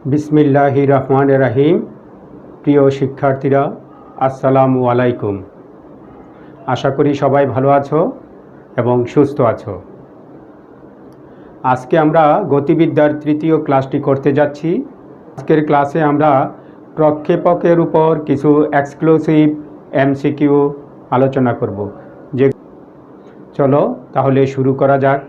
বিসমিল্লাহির রহমানির রহিম। প্রিয় শিক্ষার্থীরা, আসসালামু আলাইকুম। আশা করি সবাই ভালো আছো এবং সুস্থ আছো। আজকে আমরা গতিবিদ্যার তৃতীয় ক্লাসটি করতে যাচ্ছি। আজকের ক্লাসে আমরা প্রক্ষেপকের উপর কিছু এক্সক্লুসিভ এমসিকিউ আলোচনা করব। চলো তাহলে শুরু করা যাক।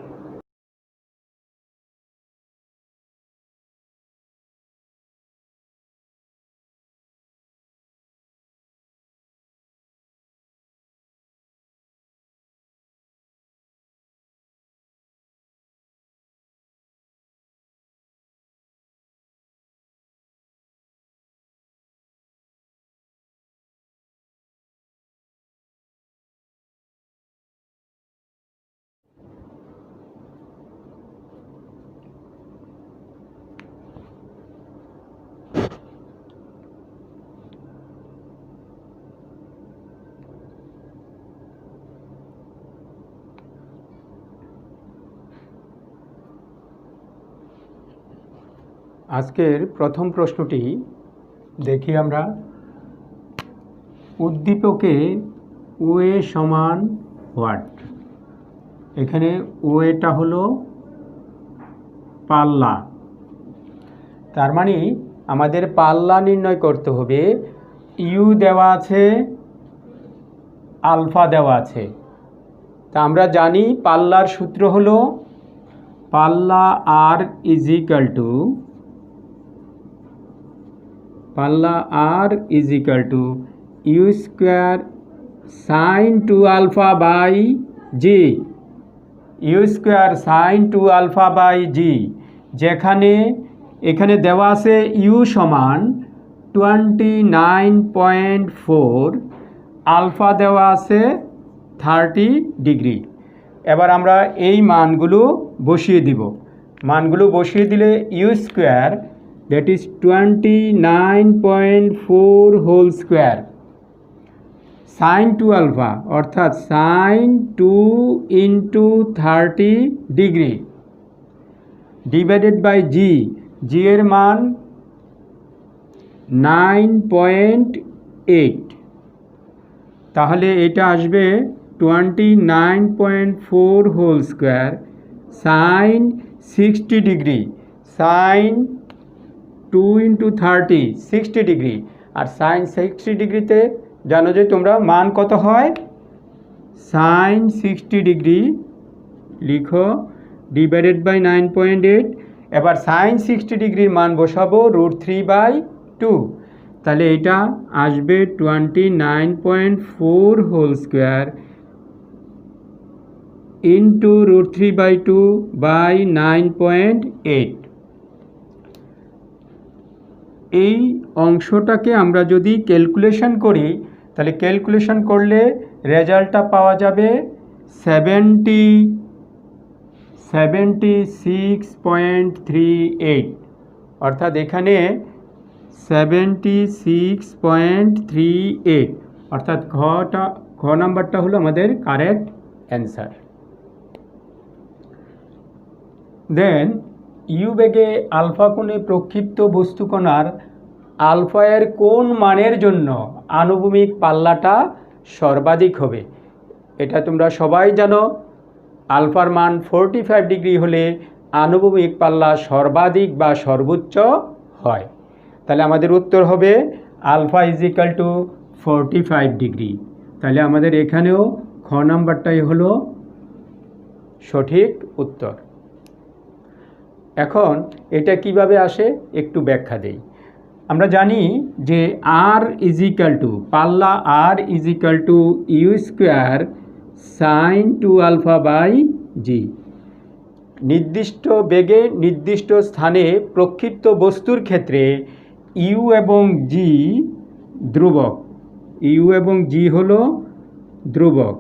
আজকের প্রথম প্রশ্নটি দেখি আমরা। উদ্দীপকে ওয়ে সমান হোয়াট। এখানে ওয়েটা হলো পাল্লা, তার মানে আমাদের পাল্লা নির্ণয় করতে হবে। ইউ দেওয়া আছে, আলফা দেওয়া আছে। তা আমরা জানি পাল্লার সূত্র হলো পাল্লা R is equal to u square sine two alpha by g. U square sine two alpha by g, যেখানে এখানে দেওয়া আছে ইউ সমান 29.4, আলফা দেওয়া আছে 30 ডিগ্রি। এবার আমরা এই মানগুলো বসিয়ে দিব। মানগুলো বসিয়ে দিলে u square, that is 29.4 whole square, sine two alpha অর্থাৎ sine 2 into 30 degree divided by g. G এর মান 9.8, তাহলে এটা আসবে 29.4 whole square sine 60 degree. Sine 2 into 30 60 degree, আর সাইন 60 ডিগ্রিতে জানো যে তোমরা মান কত হয়। সাইন 60 ডিগ্রি লিখো ডিভাইডেড বাই 9.8। এবার সাইন 60 ডিগ্রির মান বসাবো √3/2, তাহলে এটা আসবে 29.4 হোল স্কোয়ার ইন্টু √3/2 বাই 9.8। এই অংশটাকে আমরা যদি ক্যালকুলেশন করি, তাহলে ক্যালকুলেশন করলে রেজাল্টটা পাওয়া যাবে 76.38, অর্থাৎ এখানে 76.38, অর্থাৎ ঘ নাম্বারটা হলো আমাদের কারেক্ট অ্যান্সার। দেন ইউ বেগে আলফা কোণে প্রক্ষিপ্ত বস্তুকণার আলফা এর কোন মানের জন্য আনুভূমিক পাল্লাটা সর্বাধিক হবে। এটা তোমরা সবাই জানো, আলফার মান 45 ডিগ্রি হলে আনুভূমিক পাল্লা সর্বাধিক বা সর্বোচ্চ হয়। তাহলে আমাদের উত্তর হবে alpha is equal to 45 degree. তাহলে আমাদের এখানেও খ নাম্বারটাই হলো সঠিক উত্তর। এখন এটা কিভাবে আসে একটু ব্যাখ্যা দেই। আমরা জানি যে আর ইজ ইকাল টু পাল্লা R is equal to u square sine two alpha by g. নির্দিষ্ট বেগে নির্দিষ্ট স্থানে প্রক্ষিপ্ত বস্তুর ক্ষেত্রে ইউ এবং জি ধ্রুবক। ইউ এবং জি হলো ধ্রুবক,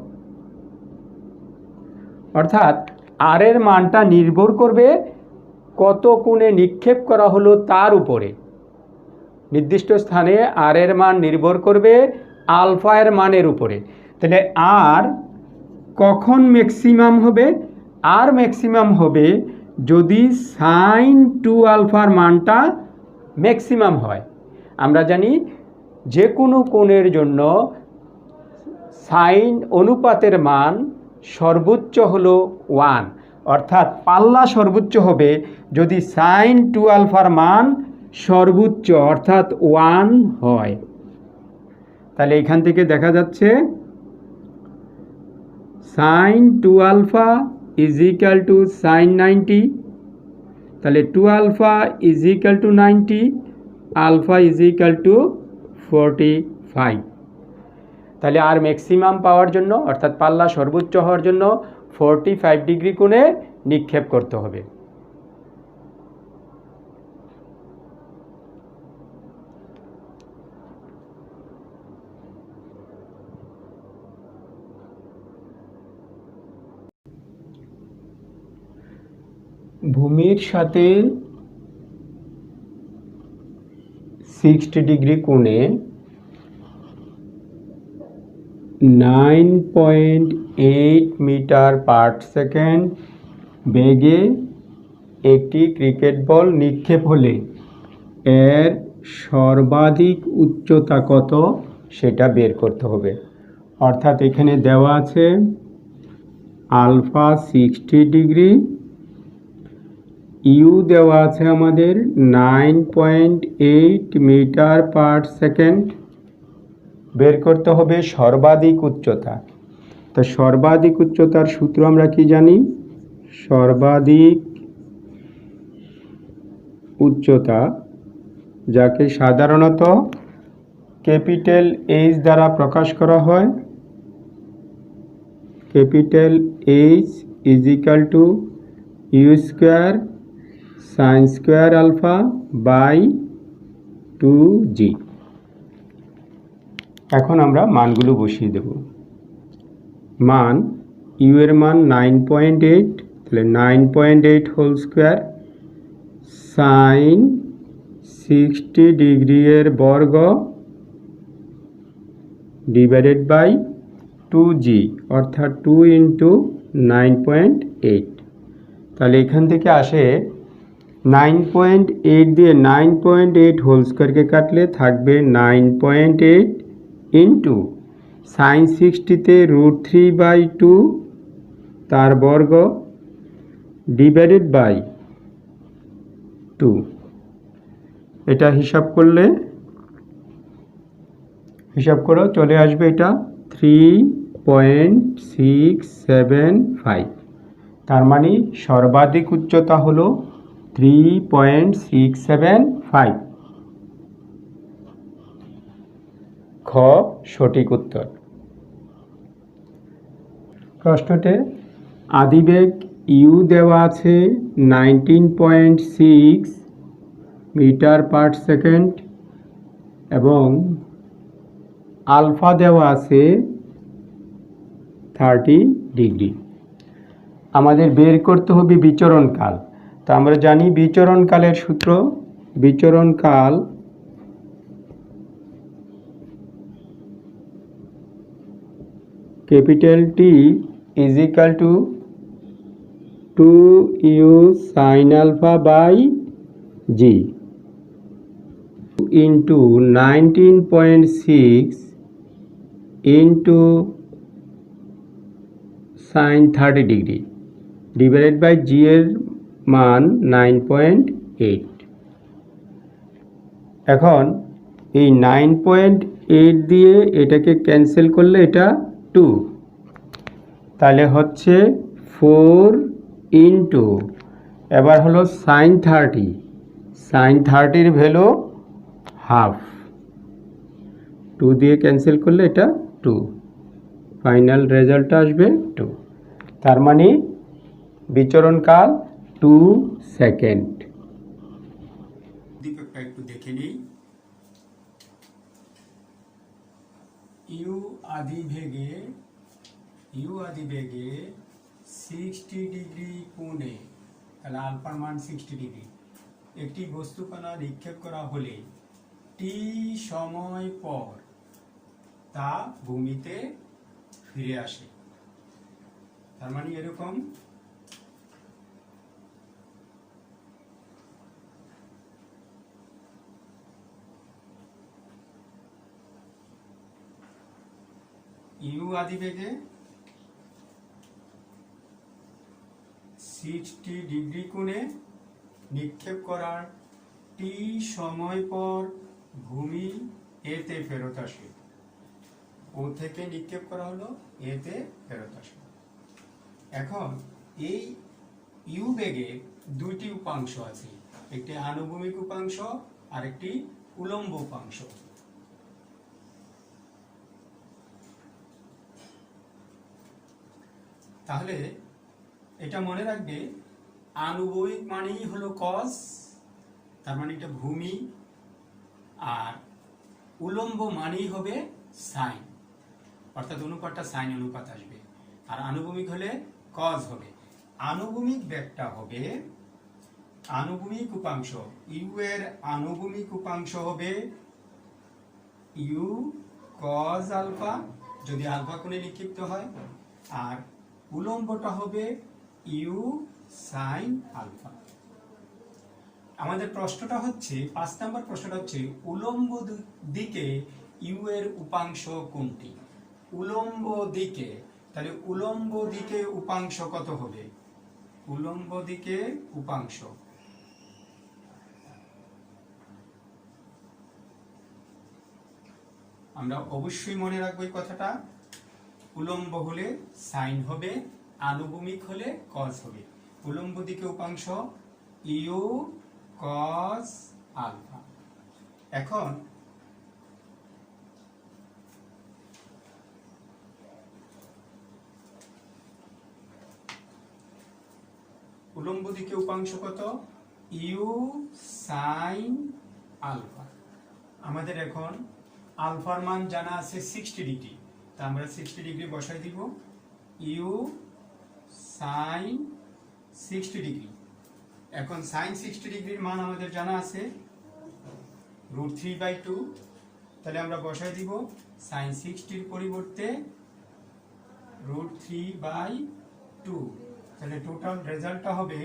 অর্থাৎ আর এর মানটা নির্ভর করবে কত কোণে নিক্ষেপ করা হলো তার উপরে। নির্দিষ্ট স্থানে আর এর মান নির্ভর করবে আলফা এর মানের উপরে। তাহলে আর কখন ম্যাক্সিমাম হবে? আর ম্যাক্সিমাম হবে যদি সাইন টু আলফার মানটা ম্যাক্সিমাম হয়। আমরা জানি যে কোনো কোণের জন্য সাইন অনুপাতের মান সর্বোচ্চ হলো 1, অর্থাৎ পাল্লা সর্বোচ্চ হবে যদি সাইন 2 আলফার মান সর্বোচ্চ অর্থাৎ 1 হয়। তাহলে এখান থেকে দেখা যাচ্ছে sine 2 alpha is equal to sine 90, তাহলে 2 alpha is equal to 90, alpha is equal to 45। তাহলে আর ম্যাক্সিমাম পাওয়ার জন্য অর্থাৎ পাল্লা সর্বোচ্চ হওয়ার জন্য 45 ডিগ্রি কোণে নিক্ষেপ করতে হবে। ভূমির সাথে 60 ডিগ্রি কোণে 9.8 মিটার পার সেকেন্ড বেগে একটি ক্রিকেট বল নিক্ষেপ হলে এর সর্বাধিক উচ্চতা কত সেটা বের করতে হবে। অর্থাৎ এখানে দেওয়া আছে আলফা 60 ডিগ্রি, ইউ দেওয়া আছে আমাদের 9.8 মিটার পার সেকেন্ড, বের করতে হবে সর্বাধিক উচ্চতা। তো সর্বাধিক উচ্চতার সূত্র আমরা কি জানি? সর্বাধিক উচ্চতা যাকে সাধারণত ক্যাপিটাল এইচ দ্বারা প্রকাশ করা হয়, capital H is equal to u square sine square alpha by 2g। এখন আমরা মানগুলো বসিয়ে দেব। মান ইউ এর মান 9.8, তাহলে 9.8 হোল স্কোয়ার সাইন 60 ডিগ্রি এর বর্গ ডিভাইডেড বাই 2g, অর্থাৎ 2 ইন্টু 9.8। তাহলে এখান থেকে আসে 9.8 দিয়ে 9.8 হোল স্কোয়ারকে কাটলে থাকবে 9.8 ইন্টু সাইন 60তে √3/2 তার বর্গ ডিভাইডেড বাই 2। এটা হিসাব করো, চলে আসবে এটা 3.675। তার মানে সর্বাধিক উচ্চতা হলো 3.675। খ সঠিক উত্তর। প্রশ্নতে আদিবেগ ইউ দেওয়া আছে 19.6 মিটার পার সেকেন্ড এবং আলফা দেওয়া আছে 30 ডিগ্রি। আমাদের বের করতে হবে বিচরণকাল। তো আমরা জানি বিচরণকালের সূত্র, বিচরণকাল capital T is equal to 2u sine alpha by g into 19.6 into sine 30 degree divided by g এর মান 9.8। এখন এই 9.8 দিয়ে এটাকে ক্যান্সেল করলে এটা 2, তাহলে হচ্ছে 4 ইন্টু এবার হলো সাইন 30, সাইন 30-র ভ্যালু হাফ, 2 দিয়ে ক্যান্সেল করলে এটা 2, ফাইনাল রেজাল্টটা আসবে 2। তার মানে বিচরণকাল 2 সেকেন্ড। দীপকটা একটু দেখে নিই। ইউ আদি বেগে 60 ডিগ্রি কোণে, তাহলে আলফার মান 60 ডিগ্রি, একটি বস্তুকণা নিক্ষেপ করা হলে টি সময় পর তা ভূমিতে ফিরে আসে। তার মানে এরকম ইউ আদিবেগে 60 ডিগ্রি কোণে নিক্ষেপ করার টি সময় পর ভূমি এতে ফেরত আসে। ও থেকে নিক্ষেপ করা হলো, এতে ফেরত আসে। এখন এই ইউ বেগের দুইটি উপাংশ আছে, একটি আনুভূমিক উপাংশ আর একটি উলম্ব উপাংশ। তাহলে এটা মনে রাখবে, আনুভূমিক মানেই হলো কস, তার মানে এটা ভূমি, আর উলম্ব মানেই হবে সাইন, অর্থাৎ অনুপাতটা সাইন অনুপাত আসবে, আর আনুভূমিক হলে কজ হবে। আনুভূমিক বেগটা হবে, আনুভূমিক উপাংশ ইউ এর আনুভূমিক উপাংশ হবে ইউ কজ আলফা যদি আলফা কোণে নিক্ষিপ্ত হয়, আর উলম্বটা হবে ইউ সাইন আলফা। আমাদের প্রশ্নটা হচ্ছে 5 নম্বর প্রশ্নটা হচ্ছে উলম্ব দিকে ইউ এর উপাংশ কোনটি? উলম্ব দিকে, তাহলে উলম্ব দিকে উপাংশ কত হবে? উলম্ব দিকে উপাংশ আমরা অবশ্যই মনে রাখবো এই কথাটা, উলম্ব হলে সাইন হবে, আনুভূমিক হলে কজ হবে। উলম্ব দিকে উপাংশ ইউ কজ আলফা। এখন উলম্ব দিকে উপাংশ কত? U sine alpha. আমাদের এখন আলফার মান জানা আছে 60 ডিগ্রি, তা আমরা 60 ডিগ্রি বসাই দিব। U sine 60 degree. এখন সাইন 60 ডিগ্রির মান আমাদের জানা আছে √3/2, তাহলে আমরা বসাই দিব সাইন 60-র পরিবর্তে √3/2, তাহলে টোটাল রেজাল্টটা হবে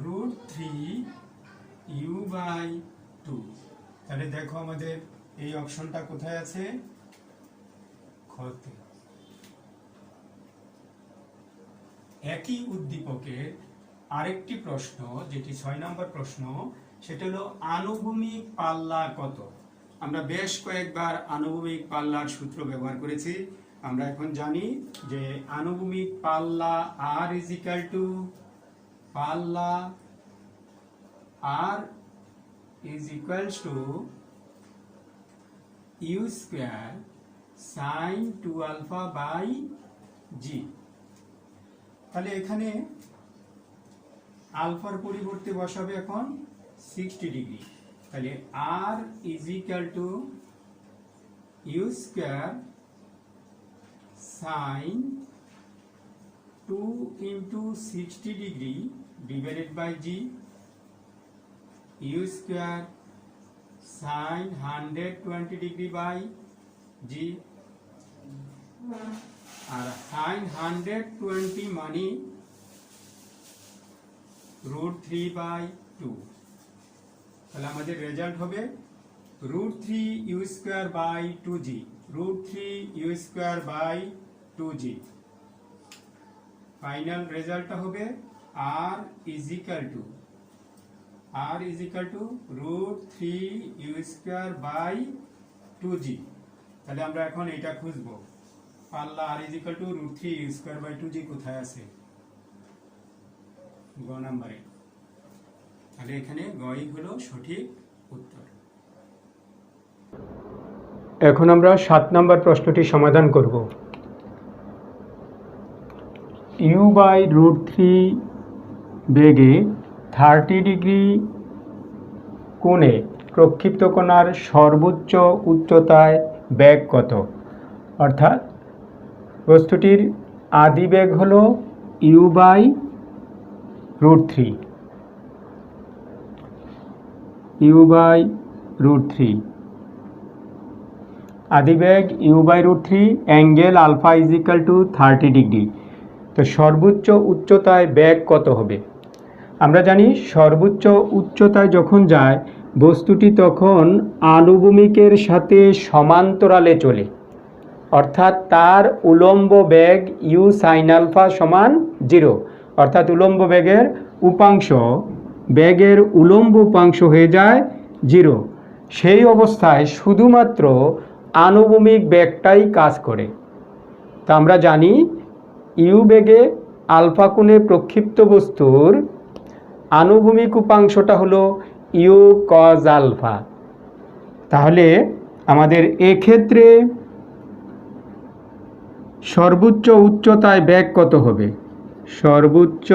√3u/2। তাহলে দেখো আমাদের এই অপশনটা কোথায় আছে? খতে। একই উদ্দীপকের আরেকটি প্রশ্ন, যেটি 6 নম্বর প্রশ্ন, সেটা হলো আনুভূমিক পাল্লা কত? আমরা বেশ কয়েকবার আনুভূমিক পাল্লার সূত্র ব্যবহার করেছি। আমরা এখন জানি যে আনুভূমিক পাল্লা r = পাল্লা r = u square sin 2α/g। তাহলে এখানে আলফার পরিবর্তে বসাবে এখন 60 ডিগ্রি, তাহলে r = u square sin 2 × 60 degree divided by g, u square sin 120 degree by g, আর sin 120 মানে √3/2। তাহলে আমাদের রেজাল্ট হবে √3u²/2g, √3u²/2g। ফাইনাল রেজাল্টটা হবে r = √3u²/2g। তাহলে আমরা এখন এটা খুঁজবো, পাল্লা r = √3u²/2g কোথায় আছে? গ নম্বরে। তাহলে এখানে গই হলো সঠিক উত্তর। এখন আমরা 7 নম্বর প্রশ্নটি সমাধান করব। u/√3 বেগে 30 ডিগ্রি কোণে প্রক্ষিপ্ত কণার সর্বোচ্চ উচ্চতায় বেগ কত? অর্থাৎ বস্তুটির আদি বেগ হলো u/√3, আদিবেগ u/√3, angle alpha = 30 degree. তো সর্বোচ্চ উচ্চতায় বেগ কত হবে? আমরা জানি সর্বোচ্চ উচ্চতায় যখন যায় বস্তুটি তখন আনুভূমিকের সাথে সমান্তরালে চলে। অর্থাৎ তার উলম্ব বেগ ইউ সাইন আলফা সমান 0, অর্থাৎ উলম্ব বেগের উলম্ব উপাংশ হয়ে যায় 0। সেই অবস্থায় শুধুমাত্র আনুভূমিক বেগটাই কাজ করে। তা আমরা জানি ইউ বেগে আলফা কোণে প্রক্ষিপ্ত বস্তুর আনুভূমিক উপাংশটা হলো ইউ কজ আলফা। তাহলে আমাদের এক্ষেত্রে সর্বোচ্চ উচ্চতায় বেগ কত হবে? সর্বোচ্চ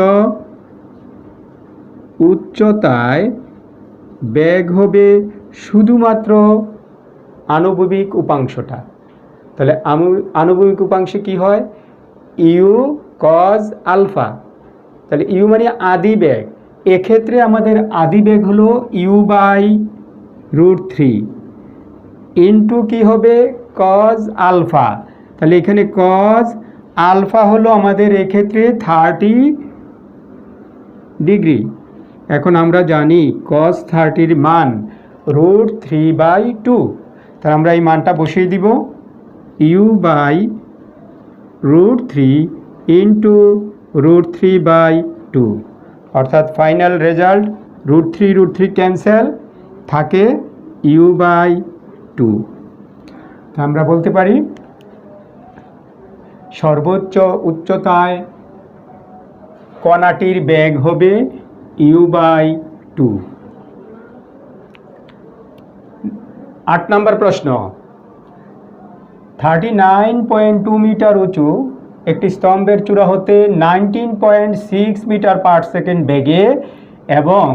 উচ্চতায় বেগ হবে শুধুমাত্র আনুভূমিক উপাংশটা। তাহলে আনুভূমিক উপাংশে কি হয়? U cos alpha. তাহলে ইউ মানে আদি বেগ। এক্ষেত্রে আমাদের আদি বেগ হলো ইউ বাই √3 ইন্টু কি হবে? Cos alpha. তাহলে এখানে কজ আলফা হলো আমাদের এক্ষেত্রে 30 ডিগ্রি। এখন আমরা জানি কজ 30-র মান √3/2। তাহলে আমরা এই মানটা বসিয়ে দিব, ইউ বাই √3 ইন্টু √3/2, অর্থাৎ ফাইনাল রেজাল্ট √3 ক্যান্সেল, থাকে u/2। তা আমরা বলতে পারি সর্বোচ্চ উচ্চতায় কণাটির বেগ হবে u/2। 8 নম্বর প্রশ্ন, 39.2 মিটার উঁচু একটি স্তম্ভের চূড়া হতে 19.6 মিটার পার সেকেন্ড বেগে এবং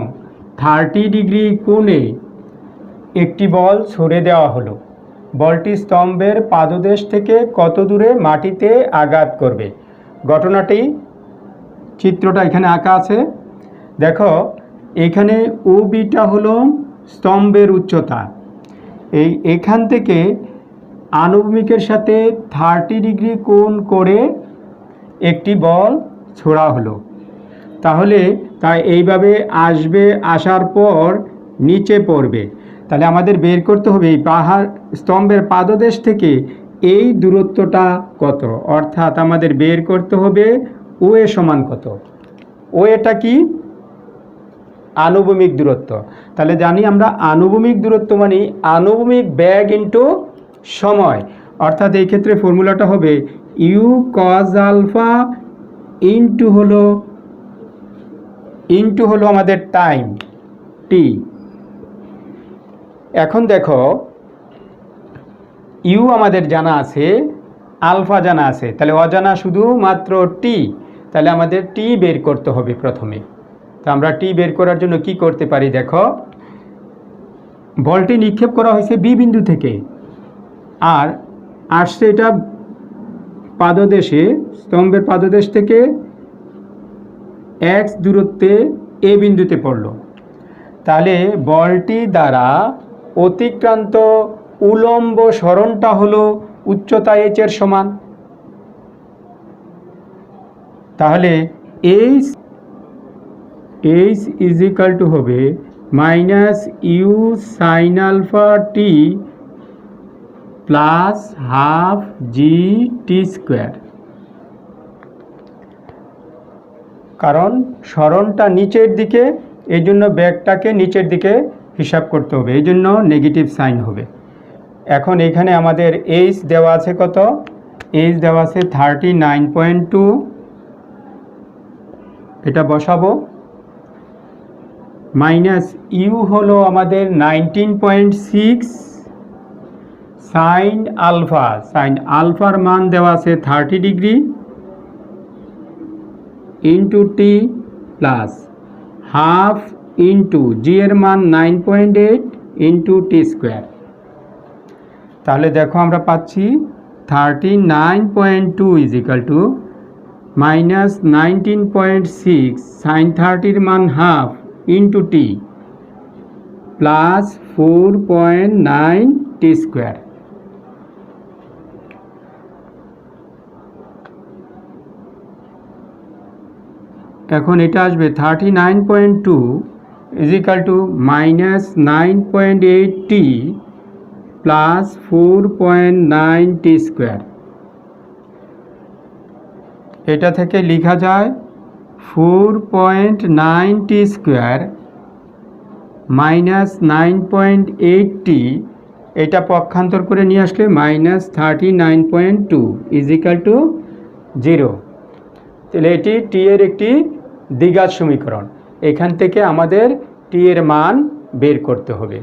30 ডিগ্রি কোণে একটি বল ছুড়ে দেওয়া হলো। বলটি স্তম্ভের পাদদেশ থেকে কত দূরে মাটিতে আঘাত করবে? ঘটনাটি, চিত্রটা এখানে আঁকা আছে। দেখো এখানে ও বিটা হলো স্তম্ভের উচ্চতা। এখান থেকে আনুভূমিকের সাথে 30 ডিগ্রি কোণ করে একটি বল ছোড়া হলো। তাহলে এইভাবে আসবে, আসার পর নিচে পড়বে। তাহলে আমাদের বের করতে হবে এই স্তম্ভের পাদদেশ থেকে এই দূরত্বটা কত, অর্থাৎ আমাদের বের করতে হবে ও এ সমান কত। ও এটা কি? আনুভূমিক দূরত্ব। তাহলে জানি আমরা আনুভূমিক দূরত্ব মানে আনুভূমিক বেগ ইন্টু সময়, অর্থাৎ এই ক্ষেত্রে ফর্মুলাটা হবে ইউ কজ আলফা ইন্টু হলো আমাদের টাইম টি। এখন দেখো ইউ আমাদের জানা আছে, আলফা জানা আছে, তাহলে অজানা শুধুমাত্র টি। তাহলে আমাদের টি বের করতে হবে প্রথমে। তো আমরা টি বের করার জন্য কি করতে পারি? দেখো বলটি নিক্ষেপ করা হয়েছে বি বিন্দু থেকে, আর আসছে এটা পাদদেশে, স্তম্ভের পাদদেশ থেকে x দূরত্বে এ বিন্দুতে পড়লো। তাহলে বলটি দ্বারা অতিক্রান্ত উলম্ব সরণটা হলো উচ্চতা h এর সমান। তাহলে h ইজ ইকাল টু হবে minus u sine alpha t plus half g t square. কারণ সরণটা নিচের দিকে, এই জন্য ব্যাগটাকে নিচের দিকে হিসাব করতে হবে, এই জন্য নেগেটিভ সাইন হবে। এখন এখানে আমাদের এইচ দেওয়া আছে কত? এইচ দেওয়া আছে 39.2, এটা বসাবো, মাইনাস ইউ হলো আমাদের 19.6, সাইন আলফার মান দেওয়া আছে 30 degree into t plus half into জি এর মান 9.8 ইন্টু টি স্কোয়ার। তাহলে দেখো আমরা পাচ্ছি 39.2 is equal to minus 19.6 sine 30-র মান half into t plus 4.9 t square. এখন এটা আসবে 39.2 is equal to minus 9.8 t plus 4.9 t square. এটা থেকে লেখা যায় 4.9 টি স্কোয়ার মাইনাস 9.8 এটা পক্ষান্তর করে নিয়ে আসলে মাইনাস 39.2 ইজিক্যাল টু 0। তাহলে এটি টি এর একটি দ্বিঘাত সমীকরণ। এখান থেকে আমাদের টি এর মান বের করতে হবে।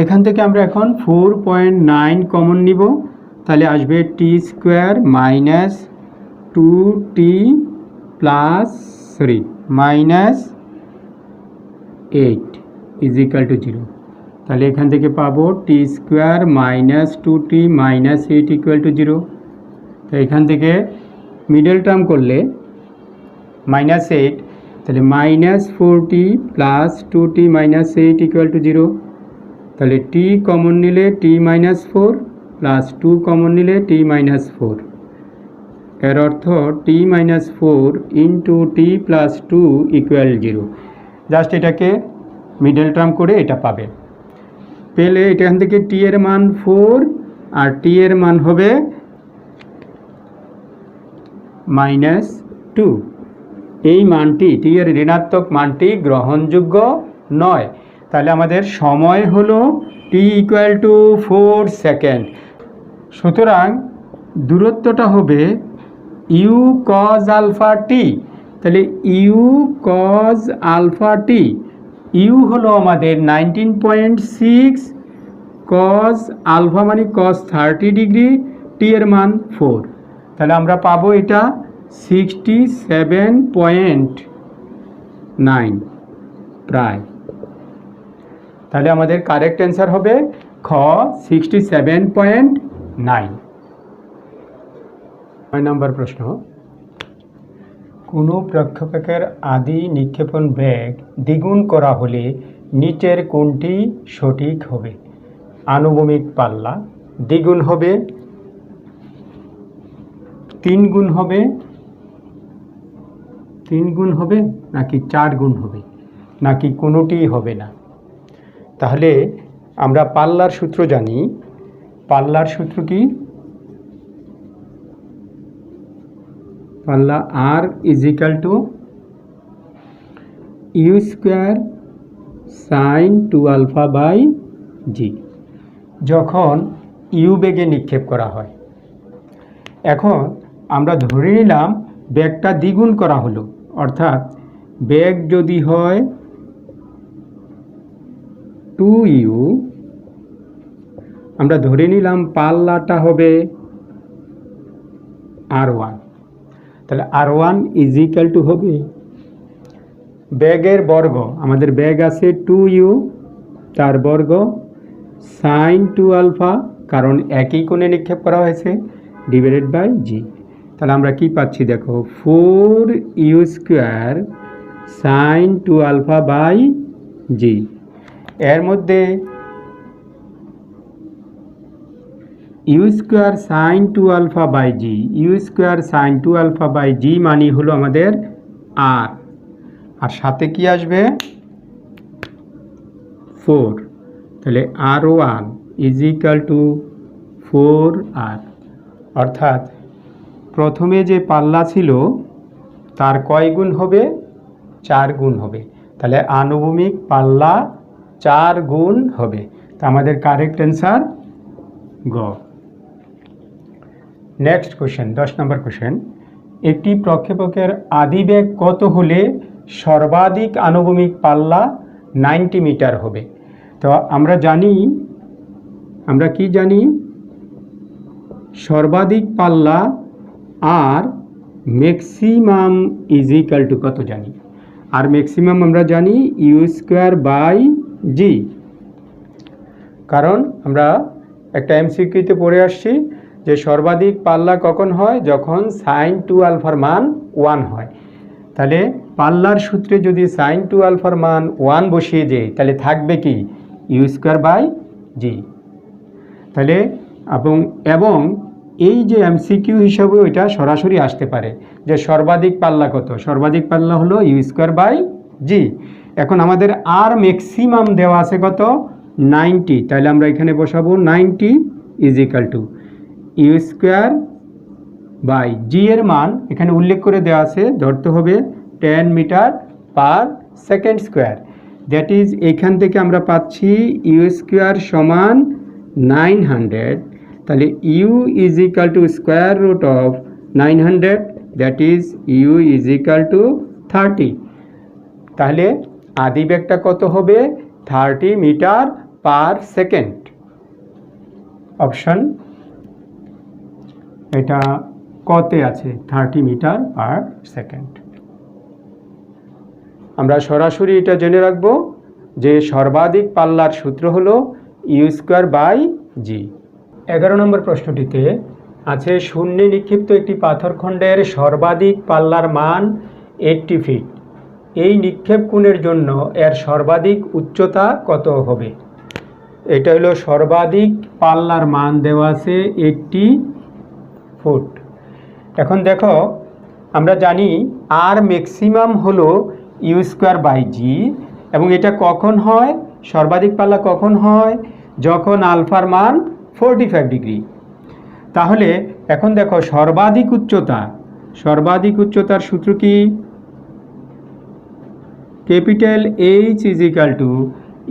এখান থেকে আমরা এখন 4.9 কমন নিব, তাহলে আসবে t square minus 2t plus minus 8 equal to 0। তাহলে এখান থেকে পাবো t square minus 2t minus 8 equal to 0। তো এখান থেকে মিডল টার্ম করলে মাইনাস 8, তাহলে minus 4t plus 2t minus 8 equal to 0। তাহলে t কমন নিলে t মাইনাস 4 প্লাস 2 কমন নিলে t মাইনাস 4। এর অর্থ t minus 4 into t plus 2 equal 0। Just এটাকে মিডল টার্ম করে এটা পাবে। পেলে এখান থেকে টি এর মান 4 আর টি এর মান হবে মাইনাস 2। এই মানটি টি এর ঋণাত্মক মানটি গ্রহণযোগ্য নয়। তাহলে আমাদের সময় হলো টি ইকুয়াল টু 4 সেকেন্ড। সুতরাং দূরত্বটা হবে ইউ কজ আলফা টি। তাহলে u cos alpha t, u হলো আমাদের 19.6, কজ আলফা মানে কজ 30 ডিগ্রি, টি এর মান 4। তাহলে আমরা পাবো এটা 67.9 প্রায়। তাহলে আমাদের কারেক্ট অ্যান্সার হবে খ 67.9। 9 নম্বর প্রশ্ন, কোনো প্রক্ষেপকের আদি নিক্ষেপণ বেগ দ্বিগুণ করা হলে নিচের কোনটি সঠিক হবে? আনুভূমিক পাল্লা দ্বিগুণ হবে, 3 গুণ হবে, 3 গুণ হবে নাকি 4 গুণ হবে নাকি কোনোটিই হবে না? তাহলে আমরা পাল্লার সূত্র জানি। পাল্লার সূত্র কি? পাল্লা R equal to u square sine 2 alpha by g, যখন ইউ বেগে নিক্ষেপ করা হয়। এখন আমরা ধরে নিলাম বেগটা দ্বিগুণ করা হলো, অর্থাৎ বেগ যদি হয় 2u, আমরা ধরে নিলাম পাল্লাটা হবে r1। তাহলে r1 ইজিক্যাল টু হবে বেগের বর্গ, আমাদের বেগ আছে 2u তার বর্গ সাইন 2 আলফা, কারণ একই কোণে নিক্ষেপ করা হয়েছে, ডিভাইডেড বাই জি। তাহলে আমরা কি পাচ্ছি দেখো, 4u square sine 2 alpha by g. এর মধ্যে u square sine 2 alpha by g, u square sine 2 alpha by g মানে হলো আমাদের আর, আর সাথে কি আসবে 4। তাহলে r1 ইজিক্যাল টু 4r, অর্থাৎ প্রথমে যে পাল্লা ছিল তার কয় গুণ হবে? 4 গুণ হবে। তাহলে আনুভূমিক পাল্লা 4 গুণ হবে। তা আমাদের কারেক্ট অ্যান্সার গ। নেক্সট কোশ্চেন, 10 নম্বর কোশ্চেন, একটি প্রক্ষেপকের আদি বেগ কত হলে সর্বাধিক আনুভূমিক পাল্লা 90 মিটার হবে? তো আমরা জানি, আমরা কি জানি, সর্বাধিক পাল্লা আর ম্যাক্সিমাম ইজিক্যাল টু কত জানি? আর ম্যাক্সিমাম আমরা জানি ইউ স্কোয়ার বাই জি, কারণ আমরা একটা এমসিকিউতে পড়ে আসছি যে সর্বাধিক পাল্লা কখন হয়? যখন সাইন 2 আলফার মান 1 হয়। তাহলে পাল্লার সূত্রে যদি সাইন 2 আলফার মান 1 বসিয়ে যাই, তাহলে থাকবে কি? You square by g. তাহলে এবং এই যে এমসিকিউ হিসাবে ওইটা সরাসরি আসতে পারে যে সর্বাধিক পাল্লা কত? সর্বাধিক পাল্লা হলো ইউ স্কোয়ার বাই জি। এখন আমাদের আর ম্যাক্সিমাম দেওয়া আছে কত? 90, তাহলে আমরা এখানে বসাবো 90 is equal to u square by g এর মান এখানে উল্লেখ করে দেওয়া আছে, ধরতে হবে 10 metre per second square. That is এখান থেকে আমরা পাচ্ছি ইউ স্কোয়ার সমান 900, তাহলে u is equal to square root of 900, that is u is equal to 30। তাহলে আদি বেগটা কত হবে? 30 মিটার পার সেকেন্ড। অপশন এটা কতে আছে 30 মিটার পার সেকেন্ড। আমরা সরাসরি এটা জেনে রাখবো যে সর্বাধিক পাল্লার সূত্র হলো ইউ স্কোয়ার বাই জি। 11 নম্বর প্রশ্নটিতে আছে শূন্যে নিক্ষিপ্ত একটি পাথরখণ্ডের সর্বাধিক পাল্লার মান 80 ফিট। এই নিক্ষেপ কোণের জন্য এর সর্বাধিক উচ্চতা কত হবে? এটা হলো সর্বাধিক পাল্লার মান দেওয়া আছে 80 ফুট। এখন দেখো, আমরা জানি আর ম্যাক্সিমাম হলো ইউ স্কোয়ার বাই জি, এবং এটা কখন হয়, সর্বাধিক পাল্লা কখন হয়? যখন আলফার মান 45 ডিগ্রি। তাহলে এখন দেখো সর্বাধিক উচ্চতার সূত্র কি? Capital H is equal to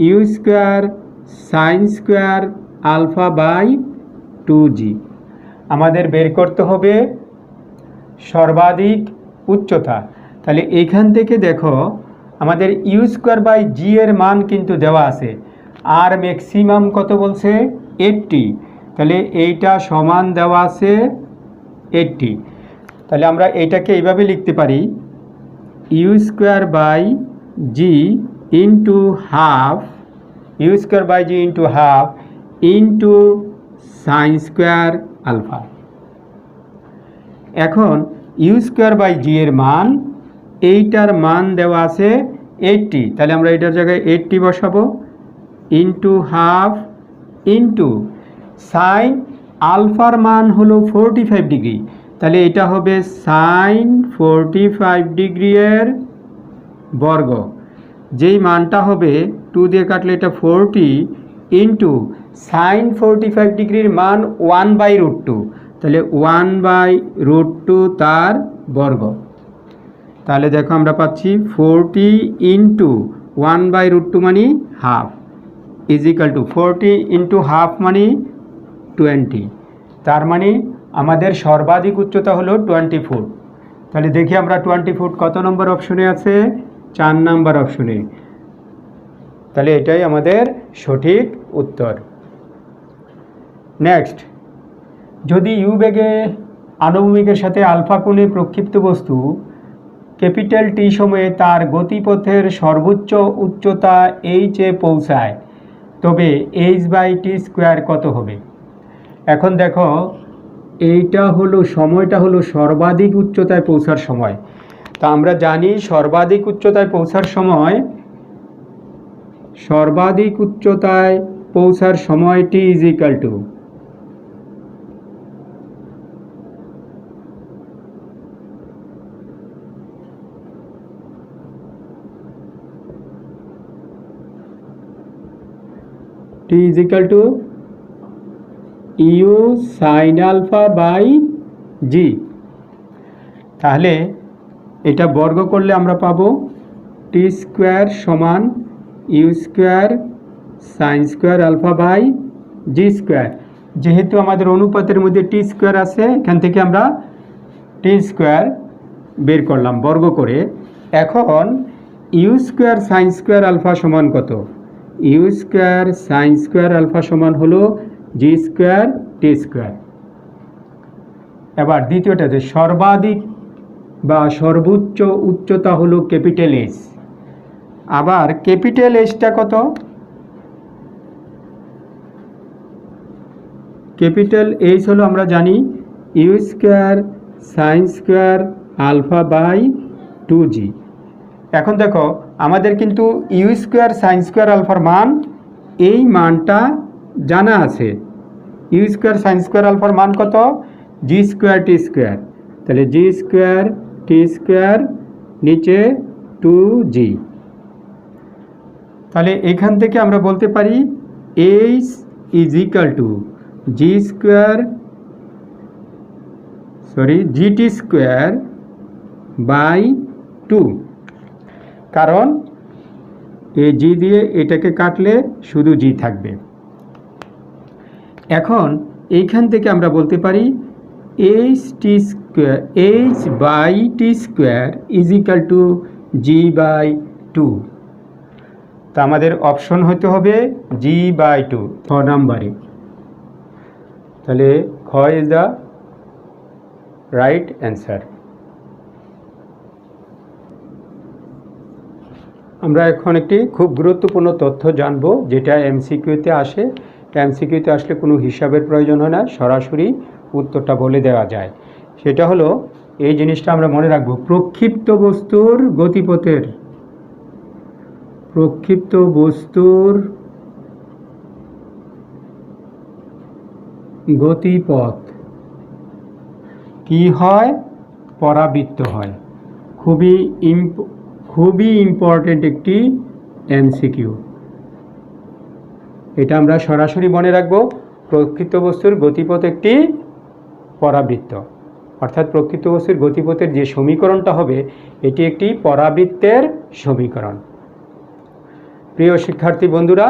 u square sine square alpha by 2g। আমাদের বের করতে হবে সর্বাধিক উচ্চতা। তাহলে এইখান থেকে দেখো আমাদের ইউ স্কোয়ার বাই জি এর মান কিন্তু দেওয়া আছে, আর ম্যাক্সিমাম কত বলছে? 80। তাহলে এইটা সমান দেওয়া আছে 80। তাহলে আমরা এইটাকে এইভাবে লিখতে পারি, u square by g into half, u square by g into half into sine square alpha. এখন ইউ স্কোয়ার বাই জি এর মান, এইটার মান দেওয়া আছে 80, তাহলে আমরা এটার জায়গায় 80 বসাবো, ইন্টু হাফ ইন্টু সাইন আলফার মান হলো 45 ডিগ্রি, তাহলে এটা হবে সাইন 45 ডিগ্রি এর বর্গ। যেই মানটা হবে 2 দিয়ে কাটলে এটা 40 ইন্টু সাইন 45 ডিগ্রির মান 1/√2, তাহলে 1/√2 তার বর্গ। তাহলে দেখো আমরা পাচ্ছি 40 ইন্টু 1/√2 মানে half is equal two 40 into half মানে 20। তার মানে আমাদের সর্বাধিক উচ্চতা হলো 20 ফুট। তাহলে দেখি আমরা 20 ফুট কত নম্বর অপশনে আছে? 4 নম্বর অপশনে। তাহলে এটাই আমাদের সঠিক উত্তর। নেক্সট, যদি ইউ বেগে আনুভূমিকের সাথে আলফা কোণে প্রক্ষিপ্ত বস্তু ক্যাপিটাল টি সময়ে তার গতিপথের সর্বোচ্চ উচ্চতা এইচে পৌঁছায়, তবে h/t স্কোয়ার কত হবে? এখন দেখো, এইটা হলো সময়টা হলো সর্বাধিক উচ্চতায় পৌঁছার সময়। তা আমরা জানি সর্বাধিক উচ্চতায় পৌঁছার সময় t is equal to u sine alpha by g. তাহলে এটা বর্গ করলে আমরা পাবো টি স্কোয়ার সমান u square sine square alpha by g square. যেহেতু আমাদের অনুপাতের মধ্যে টি স্কোয়ার আছে, এখান থেকে আমরা টি স্কোয়ার বের করলাম বর্গ করে। এখন u square sine square alpha সমান কত? U square sine square alpha সমান হলো জি স্কোয়ার টি স্কোয়ার। এবার দ্বিতীয়টা, যে সর্বাধিক বা সর্বোচ্চ উচ্চতা হলো ক্যাপিটাল এইচ। আবার ক্যাপিটাল এইচটা কত? ক্যাপিটাল এইচ হলো আমরা জানি u square sine square alpha by 2g। এখন দেখো আমাদের কিন্তু ইউ স্কোয়ার সাইন স্কোয়ার আলফার মান, এই মানটা জানা আছে। ইউ স্কোয়ার সাইন স্কোয়ার আলফার মান কত? জি স্কোয়ার টি স্কোয়ার। তাহলে জি স্কোয়ার টি স্কোয়ার নিচে 2g। তাহলে এখান থেকে আমরা বলতে পারি H is equal to g t square by 2, কারণ এই জি দিয়ে এটাকে কাটলে শুধু জি থাকবে। এখন এইখান থেকে আমরা বলতে পারি H by t square is equal to g by 2। তা আমাদের অপশন হতে হবে জি বাই 2 খ নাম্বারে। তাহলে খ ইজ দ্য রাইট অ্যান্সার। আমরা এখন একটি খুব গুরুত্বপূর্ণ তথ্য জানব, যেটা এমসিকিউতে আসে। এমসিকিউতে আসলে কোনো হিসাবের প্রয়োজন হয় না, সরাসরি উত্তরটা বলে দেওয়া যায়। সেটা হলো, এই জিনিসটা আমরা মনে রাখবো, প্রক্ষিপ্ত বস্তুর গতিপথ কি হয়? পরাবৃত্ত হয়। খুবই ইম্পর্টেন্ট একটি এমসিকিউ। এটা আমরা সরাসরি মনে রাখবো, প্রকৃত বস্তুর গতিপথ একটি পরাবৃত্ত, অর্থাৎ প্রকৃত বস্তুর গতিপথের যে সমীকরণটা হবে এটি একটি পরাবৃত্তের সমীকরণ। প্রিয় শিক্ষার্থী বন্ধুরা,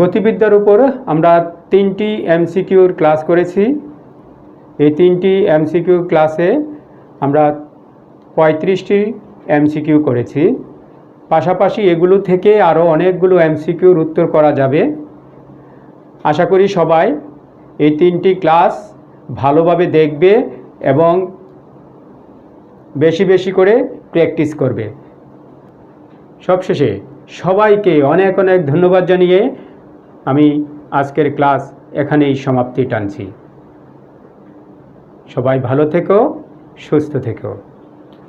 গতিবিদ্যার উপর আমরা 3টি এমসিকিউর ক্লাস করেছি। এই 3টি এমসিকিউ ক্লাসে আমরা 35টি এমসিকিউ করেছি। পাশাপাশি এগুলো থেকে আরও অনেকগুলো এমসিকিউর উত্তর করা যাবে। আশা করি সবাই এই 3টি ক্লাস ভালোভাবে দেখবে এবং বেশি বেশি করে প্র্যাকটিস করবে। সবশেষে সবাইকে অনেক অনেক ধন্যবাদ জানিয়ে আমি আজকের ক্লাস এখানেই সমাপ্তি টানছি। সবাই ভালো থেকো, সুস্থ থেকো।